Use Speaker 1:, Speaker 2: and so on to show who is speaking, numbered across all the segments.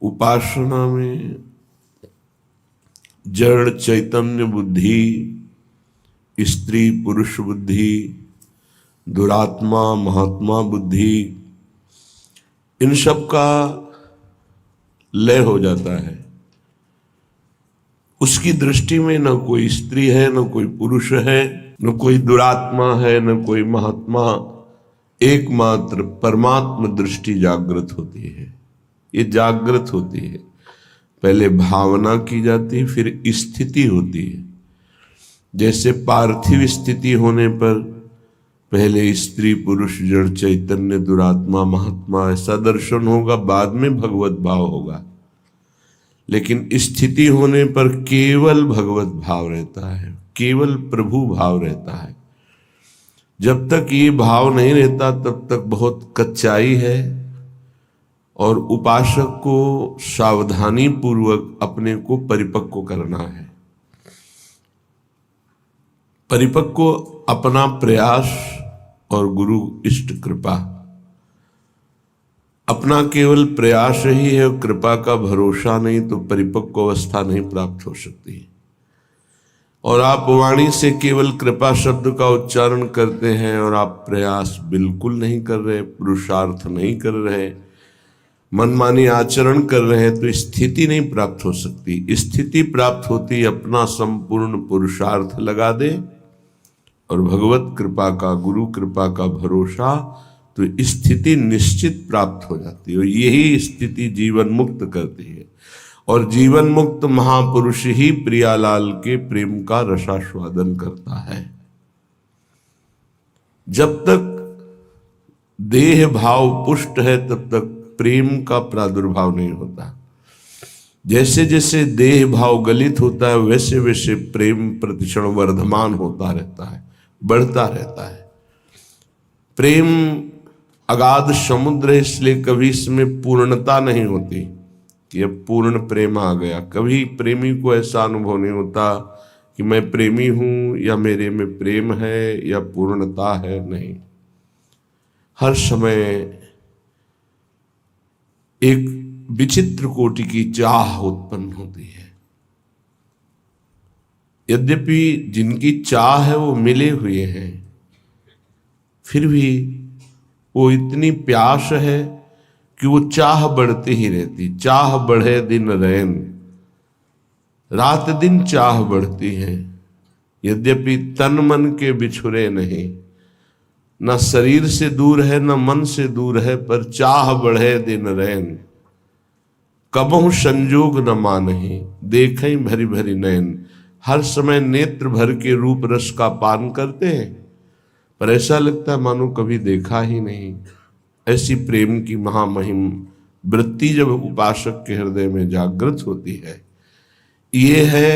Speaker 1: उपासना में जड़ चैतन्य बुद्धि, स्त्री पुरुष बुद्धि, दुरात्मा महात्मा बुद्धि, इन सब का लय हो जाता है। उसकी दृष्टि में न कोई स्त्री है, न कोई पुरुष है, न कोई दुरात्मा है, न कोई महात्मा, एकमात्र परमात्म दृष्टि जागृत होती है। ये जागृत होती है, पहले भावना की जाती है, फिर स्थिति होती है। जैसे पार्थिव स्थिति होने पर पहले स्त्री पुरुष जड़ चैतन्य दुरात्मा महात्मा ऐसा दर्शन होगा, बाद में भगवत भाव होगा। लेकिन स्थिति होने पर केवल भगवत भाव रहता है, केवल प्रभु भाव रहता है। जब तक ये भाव नहीं रहता तब तक बहुत कच्चाई है, और उपासक को सावधानी पूर्वक अपने को परिपक्व करना है। परिपक्व अपना प्रयास और गुरु इष्ट कृपा, अपना केवल प्रयास ही है, कृपा का भरोसा नहीं तो परिपक्व अवस्था नहीं प्राप्त हो सकती। और आप वाणी से केवल कृपा शब्द का उच्चारण करते हैं और आप प्रयास बिल्कुल नहीं कर रहे, पुरुषार्थ नहीं कर रहे, मनमानी आचरण कर रहे हैं, तो स्थिति नहीं प्राप्त हो सकती। स्थिति प्राप्त होती अपना संपूर्ण पुरुषार्थ लगा दे और भगवत कृपा का, गुरु कृपा का भरोसा, तो स्थिति निश्चित प्राप्त हो जाती है। और यही स्थिति जीवन मुक्त करती है। और जीवन मुक्त महापुरुष ही प्रियालाल के प्रेम का रसास्वादन करता है। जब तक देह भाव पुष्ट है तब तक प्रेम का प्रादुर्भाव नहीं होता। जैसे जैसे देह भाव गलित होता है वैसे वैसे प्रेम प्रतिक्षण वर्धमान होता रहता है, बढ़ता रहता है। प्रेम अगाध समुद्र है, इसलिए कभी इसमें पूर्णता नहीं होती कि अब पूर्ण प्रेम आ गया। कभी प्रेमी को ऐसा अनुभव नहीं होता कि मैं प्रेमी हूं या मेरे में प्रेम है या पूर्णता है, नहीं। हर समय एक विचित्र कोटि की चाह उत्पन्न होती है। यद्यपि जिनकी चाह है वो मिले हुए हैं, फिर भी वो इतनी प्यास है कि वो चाह बढ़ती ही रहती। चाह बढ़े दिन रैन, रात दिन चाह बढ़ती है। यद्यपि तन मन के बिछुरे नहीं, न शरीर से दूर है न मन से दूर है, पर चाह बढ़े दिन रैन। कबहु संजोग न मानहि, देखें भरी भरी नैन। हर समय नेत्र भर के रूप रस का पान करते हैं, पर ऐसा लगता है मानो कभी देखा ही नहीं। ऐसी प्रेम की महामहिम वृत्ति जब उपासक के हृदय में जागृत होती है, ये है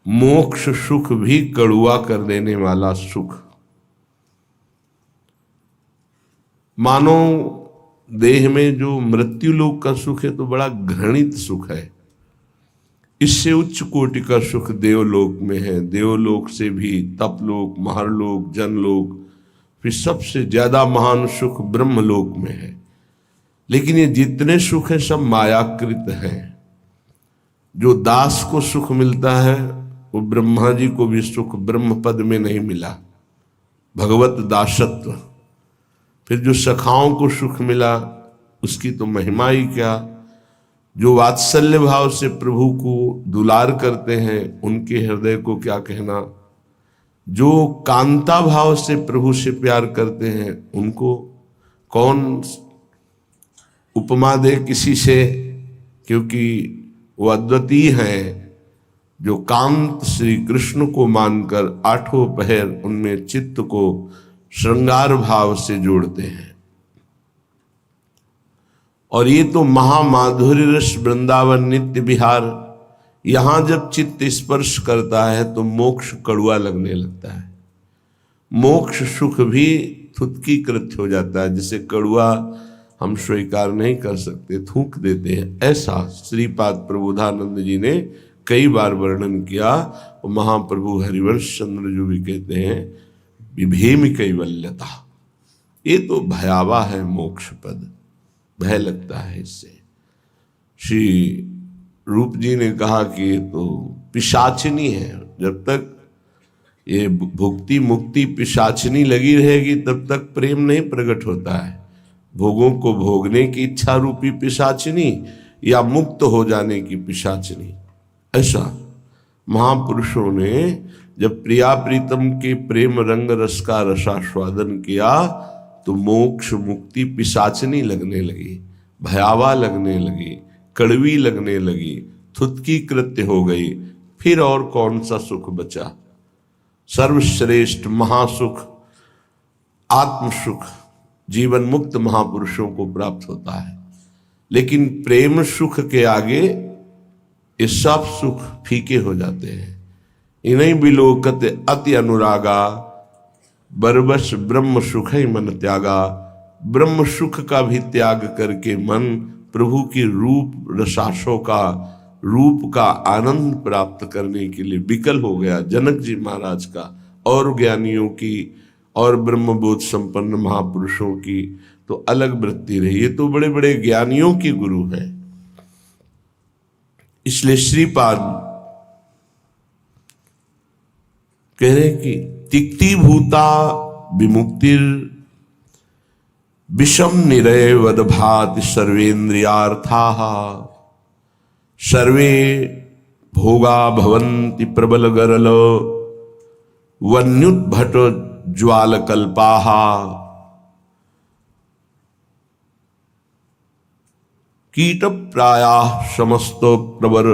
Speaker 1: मोक्ष सुख भी कड़ुआ कर देने वाला सुख। मानो देह में जो मृत्यु लोक का सुख है तो बड़ा घृणित सुख है। इससे उच्च कोटि का सुख देवलोक में है। देवलोक से भी तपलोक, महरलोक, जनलोक, फिर सबसे ज्यादा महान सुख ब्रह्मलोक में है। लेकिन ये जितने सुख है सब मायाकृत हैं। जो दास को सुख मिलता है वो ब्रह्मा जी को भी सुख ब्रह्म पद में नहीं मिला, भगवत दासत्व। फिर जो सखाओं को सुख मिला उसकी तो महिमा ही क्या। जो वात्सल्य भाव से प्रभु को दुलार करते हैं उनके हृदय को क्या कहना। जो कांता भाव से प्रभु से प्यार करते हैं उनको कौन उपमा दे किसी से, क्योंकि वो अद्वितीय हैं। जो कांत श्री कृष्ण को मानकर आठों पहर उनमें चित्त को श्रृंगार भाव से जोड़ते हैं। और ये तो महामाधुर्य रस वृंदावन नित्य विहार, यहां जब चित्त स्पर्श करता है तो मोक्ष कड़ुआ लगने लगता है। मोक्ष सुख भी थुत्कीकृत हो जाता है। जिसे कड़ुआ हम स्वीकार नहीं कर सकते, थूक देते हैं, ऐसा श्रीपाद प्रबोधानंद जी ने कई बार वर्णन किया। और महाप्रभु हरिवंश चंद्र जो भी कहते हैं विभेम कैवल्यता, ये तो भयावह है मोक्ष पद, भय लगता है इससे। श्री रूप जी ने कहा कि ये तो पिशाचिनी है। जब तक ये भुक्ति मुक्ति पिशाचिनी लगी रहेगी तब तक प्रेम नहीं प्रकट होता है। भोगों को भोगने की इच्छा रूपी पिशाचिनी या मुक्त हो जाने की पिशाचिनी। ऐसा महापुरुषों ने जब प्रिया प्रीतम के प्रेम रंग रस का रसास्वादन किया तो मोक्ष मुक्ति पिशाचिनी लगने लगी, भयावह लगने लगी, कड़वी लगने लगी, थुतकी कृत्य हो गई। फिर और कौन सा सुख बचा? सर्वश्रेष्ठ महासुख आत्म सुख जीवन मुक्त महापुरुषों को प्राप्त होता है। लेकिन प्रेम सुख के आगे ये सब सुख फीके हो जाते हैं। इन्हीं बिलोकत अति अनुरागा, बरबस ब्रह्म सुख ही मन त्यागा। ब्रह्म सुख का भी त्याग करके मन प्रभु की रूप रसासों का रूप का आनंद प्राप्त करने के लिए विकल हो गया। जनक जी महाराज का और ज्ञानियों की और ब्रह्मबोध संपन्न महापुरुषों की तो अलग वृत्ति रही। ये तो बड़े बड़े ज्ञानियों की गुरु है। इसलिए श्रीपाद कह रहे कि तिक्ति भूता विमुक्तिर विषम निरय वदभाति सर्वेन्द्रियार्थाः सर्वे भोगा भवन्ति प्रबल गरल वन्युद्भट ज्वालकल्पाः कीट प्रायाः समस्त प्रवर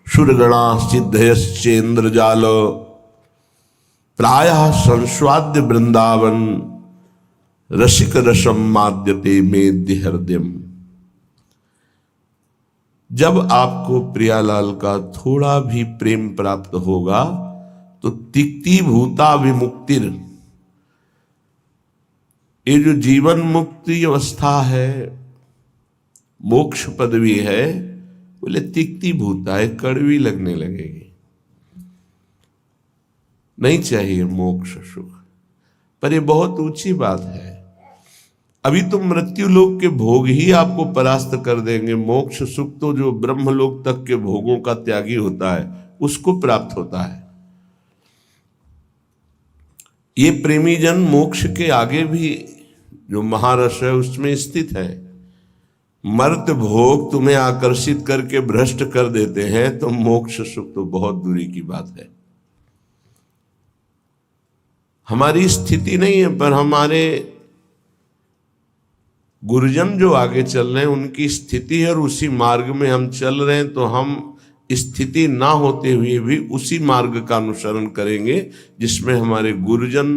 Speaker 1: सुरगणा सिद्धयश्चेन्द्रजाल प्रायः संस्वाद्य वृंदावन रसिक रसम माद्यते मेद्य हृदयम। जब आपको प्रियालाल का थोड़ा भी प्रेम प्राप्त होगा तो तिक्ति भूता विमुक्तिर, ये जो जीवन मुक्ति अवस्था है, मोक्ष पदवी है, बोले तिक्ति भूता है, कड़वी लगने लगेगी। नहीं चाहिए मोक्ष सुख, पर ये बहुत ऊंची बात है। अभी तो मृत्यु लोक के भोग ही आपको परास्त कर देंगे। मोक्ष सुख तो जो ब्रह्मलोक तक के भोगों का त्यागी होता है उसको प्राप्त होता है। ये प्रेमी जन मोक्ष के आगे भी जो महारस है उसमें स्थित है। मर्त भोग तुम्हें आकर्षित करके भ्रष्ट कर देते हैं तो मोक्ष सुख तो बहुत दूरी की बात है। हमारी स्थिति नहीं है, पर हमारे गुरुजन जो आगे चल रहे हैं उनकी स्थिति है और उसी मार्ग में हम चल रहे हैं, तो हम स्थिति ना होते हुए भी उसी मार्ग का अनुसरण करेंगे जिसमें हमारे गुरुजन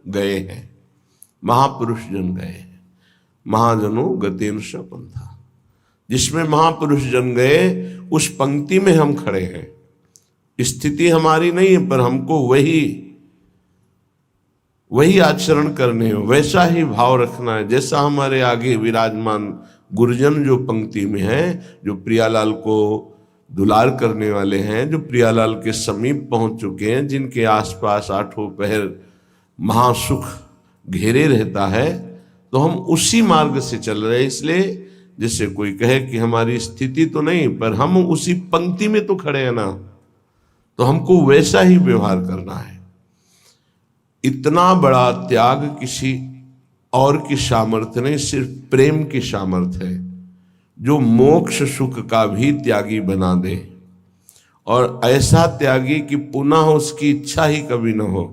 Speaker 1: गए हैं, महापुरुष जन गए हैं। महाजनों गतेन स पंथा, जिसमें महापुरुष जन गए उस पंक्ति में हम खड़े हैं। स्थिति हमारी नहीं है, पर हमको वही आचरण करने हैं, वैसा ही भाव रखना है जैसा हमारे आगे विराजमान गुरुजन जो पंक्ति में हैं, जो प्रियालाल को दुलार करने वाले हैं, जो प्रियालाल के समीप पहुंच चुके हैं, जिनके आसपास आठों पहर महासुख घेरे रहता है, तो हम उसी मार्ग से चल रहे हैं। इसलिए जैसे कोई कहे कि हमारी स्थिति तो नहीं, पर हम उसी पंक्ति में तो खड़े हैं ना, तो हमको वैसा ही व्यवहार करना है। इतना बड़ा त्याग किसी और की सामर्थ्य नहीं, सिर्फ प्रेम की सामर्थ्य है जो मोक्ष सुख का भी त्यागी बना दे, और ऐसा त्यागी कि पुनः उसकी इच्छा ही कभी न हो।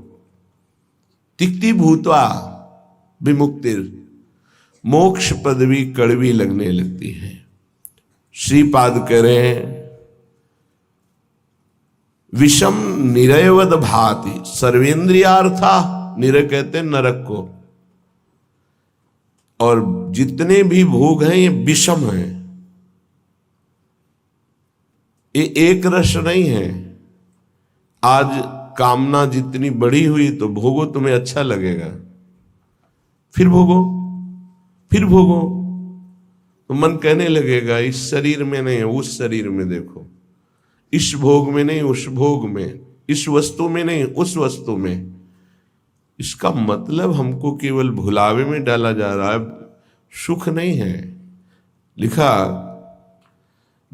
Speaker 1: तिक्ति भूत्वा विमुक्तिर, मोक्ष पदवी कड़वी लगने लगती है। श्रीपाद कह रहे हैं विषम निरयवद भाति सर्वेन्द्रियार्था, निरय कहते हैं नरक को, और जितने भी भोग हैं ये विषम हैं, ये एक रस नहीं है। आज कामना जितनी बढ़ी हुई तो भोगो, तुम्हें अच्छा लगेगा, फिर भोगो, फिर भोगो, तो मन कहने लगेगा इस शरीर में नहीं, उस शरीर में देखो, इस भोग में नहीं उस भोग में, इस वस्तु में नहीं उस वस्तु में। इसका मतलब हमको केवल भुलावे में डाला जा रहा है, सुख नहीं है। लिखा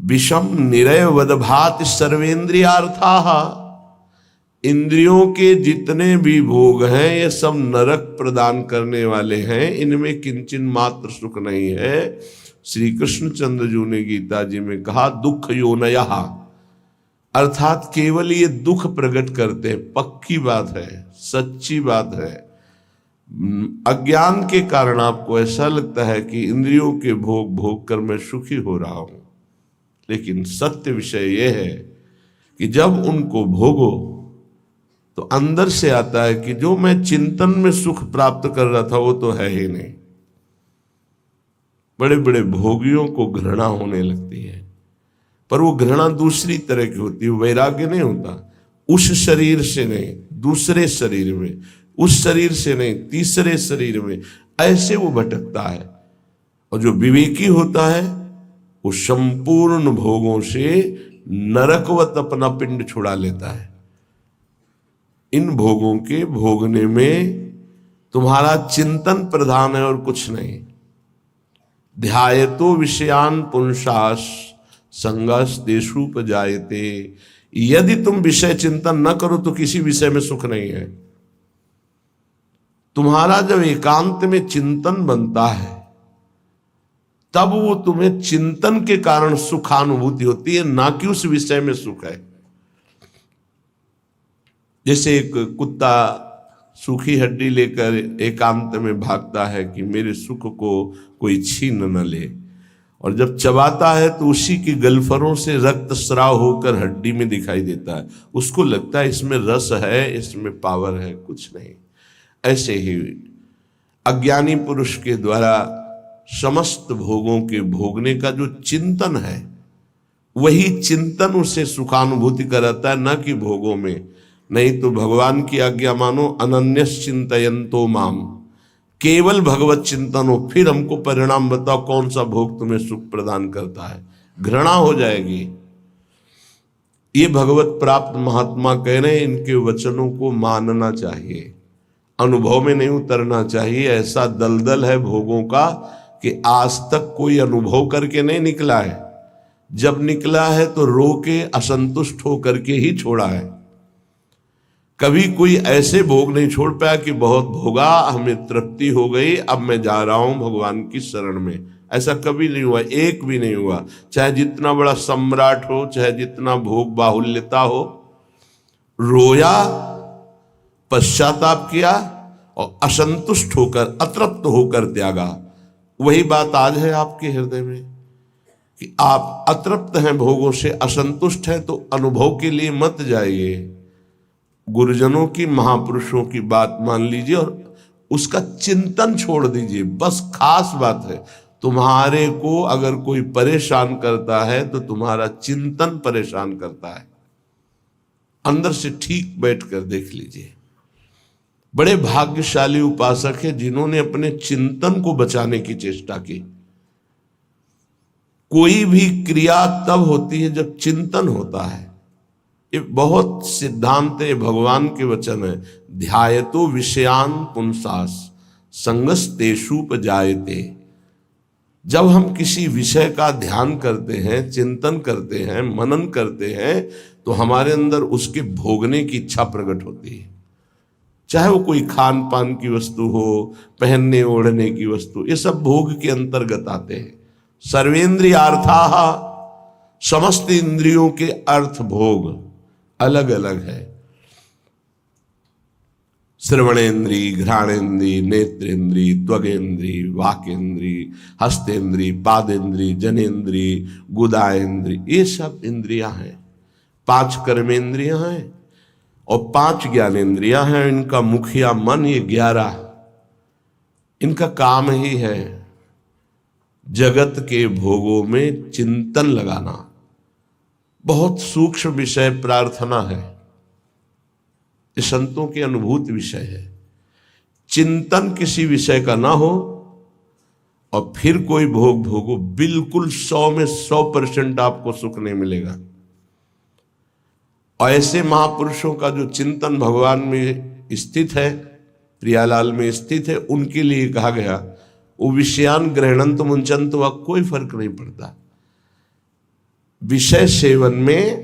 Speaker 1: विषम निरय वदभाति सर्वेंद्रियार्थाः। इंद्रियों के जितने भी भोग हैं ये सब नरक प्रदान करने वाले हैं, इनमें किंचन मात्र सुख नहीं है। श्री कृष्णचंद्र जी ने गीता जी में कहा दुख योनयः, अर्थात केवल ये दुख प्रकट करते हैं। पक्की बात है, सच्ची बात है। अज्ञान के कारण आपको ऐसा लगता है कि इंद्रियों के भोग भोग कर मैं सुखी हो रहा हूं, लेकिन सत्य विषय यह है कि जब उनको भोगो तो अंदर से आता है कि जो मैं चिंतन में सुख प्राप्त कर रहा था वो तो है ही नहीं। बड़े बड़े भोगियों को घृणा होने लगती है, पर वो घृणा दूसरी तरह की होती है, वैराग्य नहीं होता। उस शरीर से नहीं, दूसरे शरीर में, उस शरीर से नहीं, तीसरे शरीर में, ऐसे वो भटकता है। और जो विवेकी होता है वो संपूर्ण भोगों से नरकवत अपना पिंड छुड़ा लेता है। इन भोगों के भोगने में तुम्हारा चिंतन प्रधान है और कुछ नहीं। ध्यायतो विषयान पुंसास संगस तेषुपजायते। यदि तुम विषय चिंतन न करो तो किसी विषय में सुख नहीं है। तुम्हारा जब एकांत में चिंतन बनता है तब वो तुम्हें चिंतन के कारण सुखानुभूति होती है, ना कि उस विषय में सुख है। जैसे एक कुत्ता सूखी हड्डी लेकर एकांत में भागता है कि मेरे सुख को कोई छीन न ले, और जब चबाता है तो उसी की गलफरों से रक्त स्राव होकर हड्डी में दिखाई देता है। उसको लगता है इसमें रस है, इसमें पावर है, कुछ नहीं। ऐसे ही अज्ञानी पुरुष के द्वारा समस्त भोगों के भोगने का जो चिंतन है वही चिंतन उसे सुखानुभूति कराता है, न कि भोगों में। नहीं तो भगवान की आज्ञा मानो, अनन्यस चिंतयन्तो माम, केवल भगवत चिंतन हो, फिर हमको परिणाम बताओ कौन सा भोग तुम्हें सुख प्रदान करता है। घृणा हो जाएगी। ये भगवत प्राप्त महात्मा कह रहे हैं, इनके वचनों को मानना चाहिए, अनुभव में नहीं उतरना चाहिए। ऐसा दलदल है भोगों का कि आज तक कोई अनुभव करके नहीं निकला है। जब निकला है तो रो के असंतुष्ट होकर के ही छोड़ा है। कभी कोई ऐसे भोग नहीं छोड़ पाया कि बहुत भोगा, हमें तृप्ति हो गई, अब मैं जा रहा हूं भगवान की शरण में। ऐसा कभी नहीं हुआ, एक भी नहीं हुआ। चाहे जितना बड़ा सम्राट हो, चाहे जितना भोग बाहुल्यता हो, रोया, पश्चाताप किया और असंतुष्ट होकर, अतृप्त होकर त्यागा। वही बात आज है आपके हृदय में कि आप अतृप्त हैं भोगों से, असंतुष्ट हैं, तो अनुभव के लिए मत जाइए। गुरुजनों की, महापुरुषों की बात मान लीजिए और उसका चिंतन छोड़ दीजिए। बस खास बात है, तुम्हारे को अगर कोई परेशान करता है तो तुम्हारा चिंतन परेशान करता है। अंदर से ठीक बैठकर देख लीजिए। बड़े भाग्यशाली उपासक है जिन्होंने अपने चिंतन को बचाने की चेष्टा की। कोई भी क्रिया तब होती है जब चिंतन होता है। ये बहुत सिद्धांत है, भगवान के वचन है। ध्यायतो विषयान पुंसास संगस तेषुपजायते। जब हम किसी विषय का ध्यान करते हैं, चिंतन करते हैं, मनन करते हैं, तो हमारे अंदर उसके भोगने की इच्छा प्रकट होती है। चाहे वो कोई खान पान की वस्तु हो, पहनने ओढ़ने की वस्तु, ये सब भोग के अंतर्गत आते हैं। सर्वेंद्रियार्थाः, समस्त इंद्रियों के अर्थ भोग अलग अलग है। श्रवणेन्द्री, घ्राणेन्द्री, नेत्रेन्द्री, त्वगेन्द्री, वाकेन्द्री, हस्तेन्द्री, पादेन्द्री, जनेन्द्री, गुदाएन्द्री, ये सब इंद्रियां हैं। 5 कर्मेंद्रियां हैं और 5 ज्ञानेन्द्रियां हैं। इनका मुखिया मन, ये 11, इनका काम ही है जगत के भोगों में चिंतन लगाना। बहुत सूक्ष्म विषय प्रार्थना है, ये संतों के अनुभूत विषय है। चिंतन किसी विषय का ना हो और फिर कोई भोग भोगो, बिल्कुल 100 में 100% आपको सुख नहीं मिलेगा। और ऐसे महापुरुषों का जो चिंतन भगवान में स्थित है, प्रियालाल में स्थित है, उनके लिए कहा गया वो विषयान ग्रहणंत मुंचंत, वह कोई फर्क नहीं पड़ता। विषय सेवन में,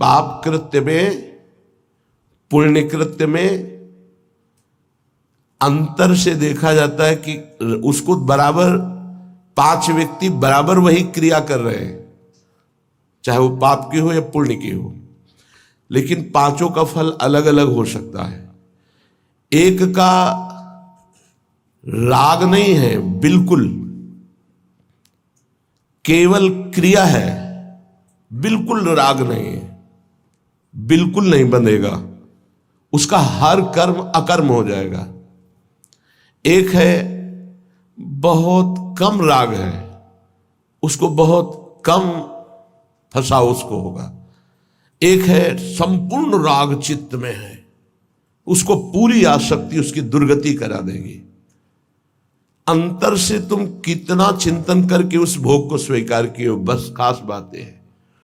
Speaker 1: पाप कृत्य में, पुण्य कृत्य में अंतर से देखा जाता है कि उसको बराबर 5 व्यक्ति बराबर वही क्रिया कर रहे हैं, चाहे वो पाप की हो या पुण्य की हो, लेकिन पांचों का फल अलग अलग हो सकता है। एक का राग नहीं है, बिल्कुल केवल क्रिया है, बिल्कुल राग नहीं है, बिल्कुल नहीं बंधेगा, उसका हर कर्म अकर्म हो जाएगा। एक है बहुत कम राग है, उसको बहुत कम फंसाओ उसको होगा। एक है संपूर्ण राग चित्त में है, उसको पूरी आसक्ति उसकी दुर्गति करा देगी। अंतर से तुम कितना चिंतन करके उस भोग को स्वीकार किए हो, बस खास बातें हैं।